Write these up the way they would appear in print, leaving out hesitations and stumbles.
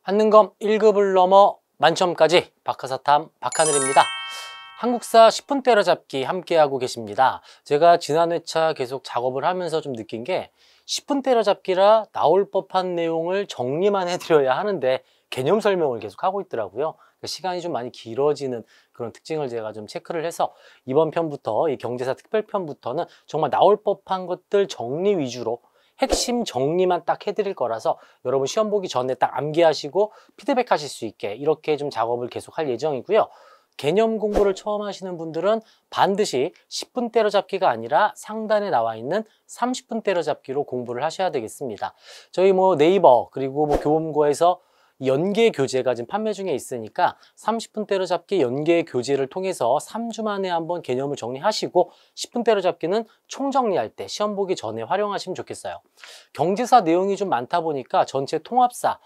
한능검 1급을 넘어 만점까지 박하사탐 박하늘입니다. 한국사 10분 때려잡기 함께하고 계십니다. 제가 지난 회차 계속 작업을 하면서 좀 느낀 게 10분 때려잡기라 나올 법한 내용을 정리만 해드려야 하는데 개념 설명을 계속 하고 있더라고요. 시간이 좀 많이 길어지는 그런 특징을 제가 좀 체크를 해서 이번 편부터, 이 경제사 특별편부터는 정말 나올 법한 것들 정리 위주로 핵심 정리만 딱 해드릴 거라서 여러분 시험 보기 전에 딱 암기하시고 피드백 하실 수 있게 이렇게 좀 작업을 계속 할 예정이고요. 개념 공부를 처음 하시는 분들은 반드시 10분 때려잡기가 아니라 상단에 나와 있는 30분 때려잡기로 공부를 하셔야 되겠습니다. 저희 네이버 그리고 교보문고에서 연계 교재가 지금 판매 중에 있으니까 30분 때려잡기 연계 교재를 통해서 3주 만에 한번 개념을 정리하시고 10분 때려잡기는 총정리할 때 시험 보기 전에 활용하시면 좋겠어요. 경제사 내용이 좀 많다 보니까 전체 통합사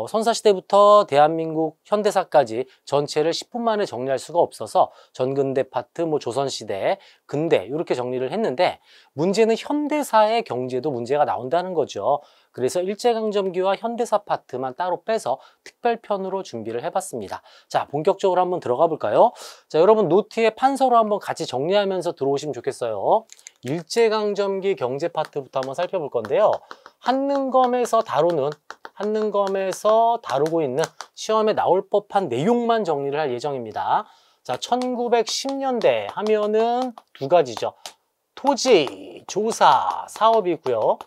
선사시대부터 대한민국 현대사까지 전체를 10분 만에 정리할 수가 없어서 전근대 파트, 조선시대, 근대 이렇게 정리를 했는데 문제는 현대사의 경제도 문제가 나온다는 거죠. 그래서 일제강점기와 현대사 파트만 따로 빼서 특별편으로 준비를 해봤습니다. 자, 본격적으로 한번 들어가 볼까요? 자, 여러분 노트에 판서로 한번 같이 정리하면서 들어오시면 좋겠어요. 일제강점기 경제 파트부터 한번 살펴볼 건데요. 한능검에서 다루고 있는 시험에 나올 법한 내용만 정리를 할 예정입니다. 자, 1910년대 하면은 두 가지죠. 토지, 조사, 사업이고요.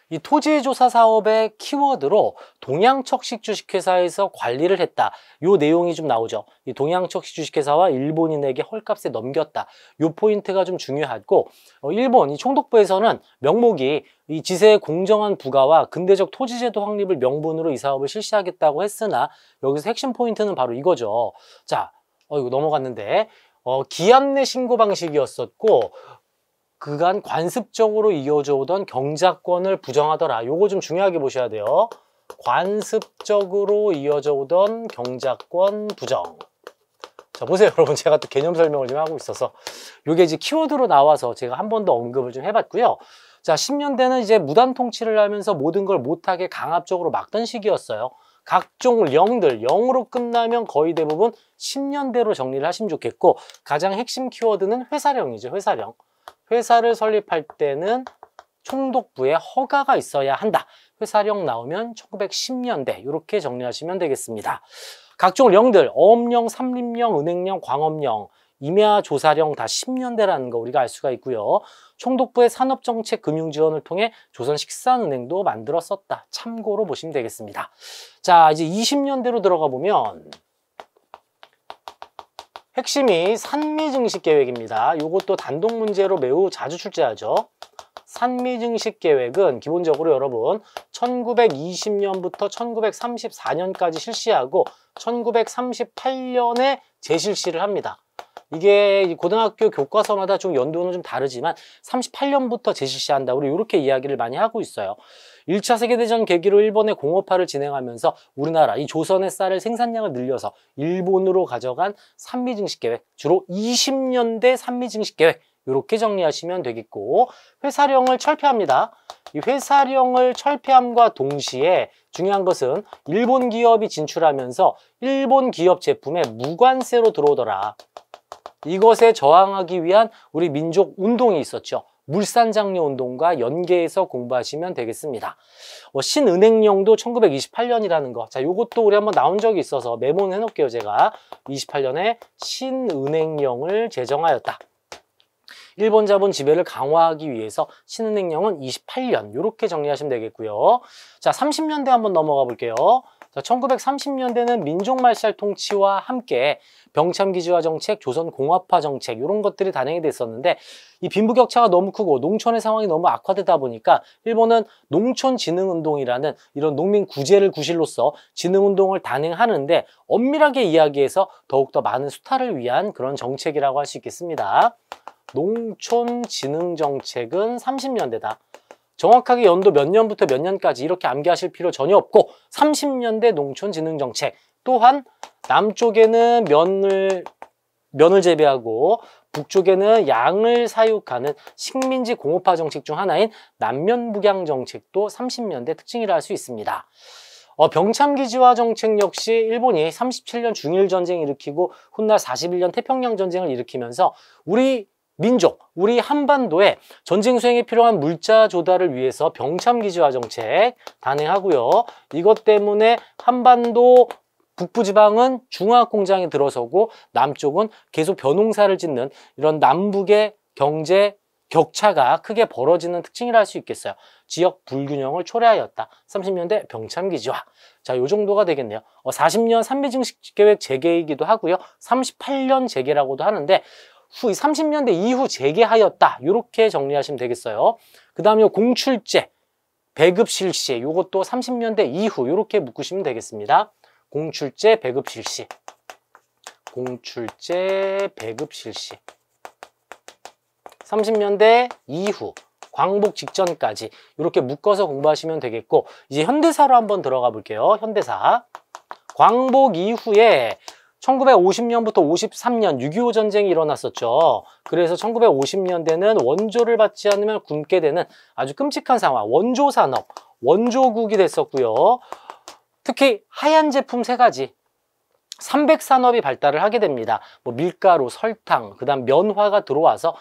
이 토지조사 사업의 키워드로 동양척식 주식회사에서 관리를 했다. 요 내용이 좀 나오죠. 이 동양척식 주식회사와 일본인에게 헐값에 넘겼다. 요 포인트가 좀 중요하고 일본 이 총독부에서는 명목이 이 지세의 공정한 부과와 근대적 토지제도 확립을 명분으로 이 사업을 실시하겠다고 했으나 여기서 핵심 포인트는 바로 이거죠. 자, 이거 넘어갔는데 기한 내 신고 방식이었었고 그간 관습적으로 이어져 오던 경작권을 부정하더라. 요거 좀 중요하게 보셔야 돼요. 관습적으로 이어져 오던 경작권 부정. 자, 보세요. 여러분, 제가 또 개념 설명을 좀 하고 있어서 요게 이제 키워드로 나와서 제가 한 번 더 언급을 좀 해봤고요. 자, 10년대는 이제 무단 통치를 하면서 모든 걸 못하게 강압적으로 막던 시기였어요. 각종 령들, 0으로 끝나면 거의 대부분 10년대로 정리를 하시면 좋겠고 가장 핵심 키워드는 회사령이죠. 회사령. 회사를 설립할 때는 총독부의 허가가 있어야 한다. 회사령 나오면 1910년대 이렇게 정리하시면 되겠습니다. 각종 령들, 어업령, 삼림령, 은행령, 광업령, 임야조사령 다 10년대라는 거 우리가 알 수가 있고요. 총독부의 산업정책 금융지원을 통해 조선식산은행도 만들었었다. 참고로 보시면 되겠습니다. 자, 이제 20년대로 들어가 보면 핵심이 산미증식계획입니다. 이것도 단독 문제로 매우 자주 출제하죠. 산미증식계획은 기본적으로 여러분 1920년부터 1934년까지 실시하고 1938년에 재실시를 합니다. 이게 고등학교 교과서마다 좀 연도는 좀 다르지만 38년부터 재실시한다. 우리 이렇게 이야기를 많이 하고 있어요. 1차 세계대전 계기로 일본의 공업화를 진행하면서 우리나라 이 조선의 쌀을 생산량을 늘려서 일본으로 가져간 산미증식계획, 주로 20년대 산미증식계획 이렇게 정리하시면 되겠고 회사령을 철폐합니다. 이 회사령을 철폐함과 동시에 중요한 것은 일본 기업이 진출하면서 일본 기업 제품에 무관세로 들어오더라. 이것에 저항하기 위한 우리 민족 운동이 있었죠. 물산장려 운동과 연계해서 공부하시면 되겠습니다. 신은행령도 1928년이라는 거. 자, 요것도 우리 한번 나온 적이 있어서 메모는 해놓을게요. 제가 28년에 신은행령을 제정하였다. 일본 자본 지배를 강화하기 위해서 신은행령은 28년 이렇게 정리하시면 되겠고요. 자, 30년대 한번 넘어가 볼게요. 자, 1930년대는 민족말살 통치와 함께 병참기지화 정책, 조선공업화 정책 이런 것들이 단행이 됐었는데 이 빈부격차가 너무 크고 농촌의 상황이 너무 악화되다 보니까 일본은 농촌진흥운동이라는 이런 농민 구제를 구실로써 진흥운동을 단행하는데 엄밀하게 이야기해서 더욱더 많은 수탈을 위한 그런 정책이라고 할 수 있겠습니다. 농촌진흥정책은 30년대다. 정확하게 연도 몇 년부터 몇 년까지 이렇게 암기하실 필요 전혀 없고 30년대 농촌진흥정책 또한 남쪽에는 면을 재배하고 북쪽에는 양을 사육하는 식민지 공업화 정책 중 하나인 남면북양 정책도 30년대 특징이라 할 수 있습니다. 병참기지화 정책 역시 일본이 37년 중일전쟁 일으키고 훗날 41년 태평양 전쟁을 일으키면서 우리 민족, 우리 한반도에 전쟁 수행에 필요한 물자 조달을 위해서 병참기지화 정책 단행하고요. 이것 때문에 한반도 북부지방은 중화공장에 들어서고 남쪽은 계속 벼농사를 짓는 이런 남북의 경제 격차가 크게 벌어지는 특징이라 할 수 있겠어요. 지역 불균형을 초래하였다. 30년대 병참기지화. 자, 요 정도가 되겠네요. 40년 삼비증식 계획 재개이기도 하고요. 38년 재개라고도 하는데 30년대 이후 재개하였다. 이렇게 정리하시면 되겠어요. 그 다음에 공출제, 배급 실시. 요것도 30년대 이후 이렇게 묶으시면 되겠습니다. 공출제, 배급 실시. 공출제, 배급 실시. 30년대 이후, 광복 직전까지 이렇게 묶어서 공부하시면 되겠고, 이제 현대사로 한번 들어가 볼게요. 현대사. 광복 이후에 1950년부터 53년 6.25 전쟁이 일어났었죠. 그래서 1950년대는 원조를 받지 않으면 굶게 되는 아주 끔찍한 상황, 원조 산업, 원조국이 됐었고요. 특히 하얀 제품 3가지, 300산업이 발달을 하게 됩니다. 뭐 밀가루, 설탕, 그 다음 면화가 들어와서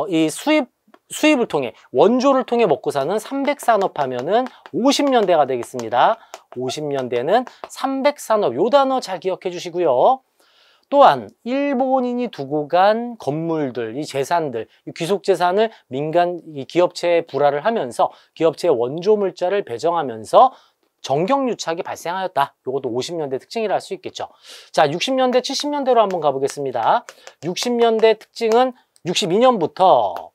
이 수입을 통해, 원조를 통해 먹고 사는 300산업 하면은 50년대가 되겠습니다. 50년대는 300산업, 요 단어 잘 기억해 주시고요. 또한 일본인이 두고 간 건물들, 이 재산들, 이 귀속재산을 민간 기업체에 불화를 하면서 기업체의 원조 물자를 배정하면서 정경유착이 발생하였다. 이것도 50년대 특징이라 할 수 있겠죠. 자, 60년대, 70년대로 한번 가보겠습니다. 60년대 특징은 62년부터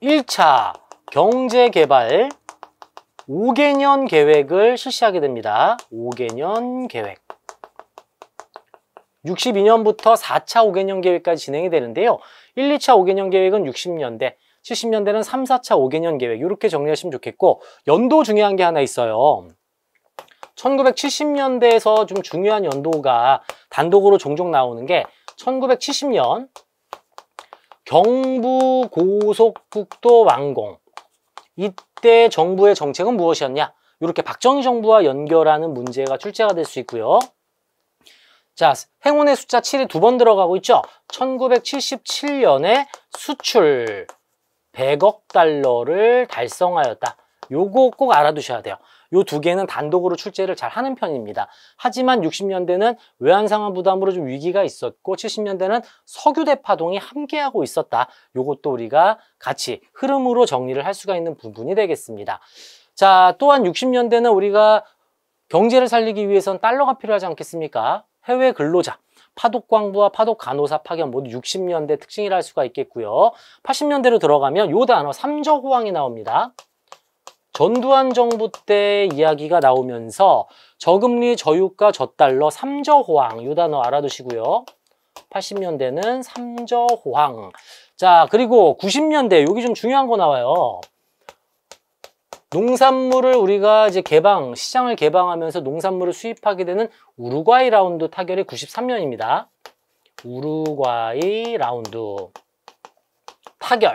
1차 경제개발 5개년 계획을 실시하게 됩니다. 5개년 계획. 62년부터 4차 5개년 계획까지 진행이 되는데요. 1, 2차 5개년 계획은 60년대, 70년대는 3, 4차 5개년 계획 이렇게 정리하시면 좋겠고, 연도 중요한 게 하나 있어요. 1970년대에서 좀 중요한 연도가 단독으로 종종 나오는 게 1970년 경부고속국도 완공. 이때 정부의 정책은 무엇이었냐? 이렇게 박정희 정부와 연결하는 문제가 출제가 될 수 있고요. 자, 행운의 숫자 7이 2번 들어가고 있죠? 1977년에 수출 100억 달러를 달성하였다. 요거 꼭 알아두셔야 돼요. 요 2개는 단독으로 출제를 잘 하는 편입니다. 하지만 60년대는 외환상환 부담으로 좀 위기가 있었고 70년대는 석유 대파동이 함께하고 있었다. 요것도 우리가 같이 흐름으로 정리를 할 수가 있는 부분이 되겠습니다. 자, 또한 60년대는 우리가 경제를 살리기 위해선 달러가 필요하지 않겠습니까? 해외 근로자, 파독광부와 파독간호사 파견 모두 60년대 특징이라 할 수가 있겠고요. 80년대로 들어가면 요 단어 삼저호황이 나옵니다. 전두환 정부 때 이야기가 나오면서 저금리, 저유가, 저달러, 삼저호황 요 단어 알아두시고요. 80년대는 삼저호황. 자, 그리고 90년대 여기 좀 중요한 거 나와요. 농산물을 우리가 이제 시장을 개방하면서 농산물을 수입하게 되는 우루과이 라운드 타결이 93년입니다. 우루과이 라운드 타결.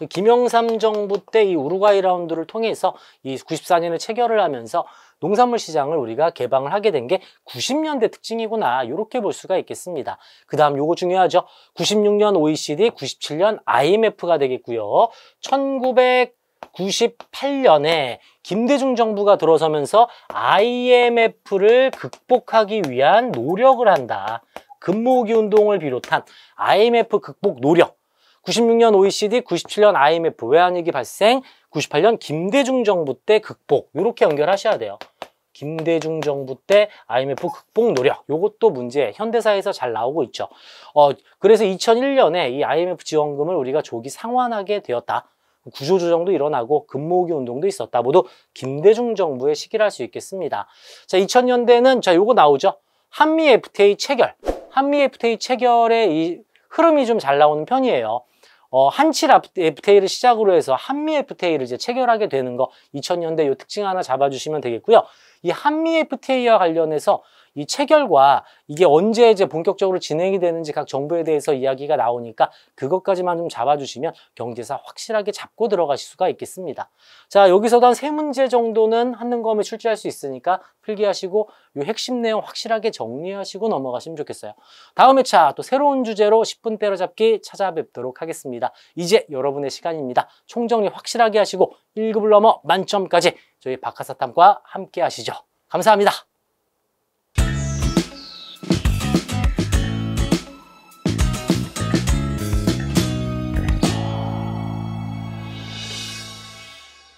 김영삼 정부 때 이 우루과이 라운드를 통해서 이 94년에 체결을 하면서 농산물 시장을 우리가 개방을 하게 된 게 90년대 특징이구나. 이렇게 볼 수가 있겠습니다. 그 다음 요거 중요하죠. 96년 OECD, 97년 IMF가 되겠고요. 1998년에 김대중 정부가 들어서면서 IMF를 극복하기 위한 노력을 한다. 금모으기 운동을 비롯한 IMF 극복 노력. 96년 OECD, 97년 IMF 외환위기 발생, 98년 김대중 정부 때 극복. 이렇게 연결하셔야 돼요. 김대중 정부 때 IMF 극복 노력. 요것도 문제 현대사에서 잘 나오고 있죠. 그래서 2001년에 이 IMF 지원금을 우리가 조기 상환하게 되었다. 구조조정도 일어나고 금모으기 운동도 있었다. 모두 김대중 정부의 시기를 할 수 있겠습니다. 자, 2000년대는 자 요거 나오죠. 한미 FTA 체결. 한미 FTA 체결의 이 흐름이 좀 잘 나오는 편이에요. 한칠 FTA를 시작으로 해서 한미 FTA를 이제 체결하게 되는 거 2000년대 요 특징 하나 잡아주시면 되겠고요. 이 한미 FTA와 관련해서 이 체결과 이게 언제 이제 본격적으로 진행이 되는지 각 정부에 대해서 이야기가 나오니까 그것까지만 좀 잡아주시면 경제사 확실하게 잡고 들어가실 수가 있겠습니다. 자, 여기서도 한 3문제 정도는 한능검에 출제할 수 있으니까 필기하시고 이 핵심 내용 확실하게 정리하시고 넘어가시면 좋겠어요. 다음 회차 또 새로운 주제로 10분 때려잡기 찾아뵙도록 하겠습니다. 이제 여러분의 시간입니다. 총정리 확실하게 하시고 1급을 넘어 만점까지 저희 박하사탐과 함께 하시죠. 감사합니다.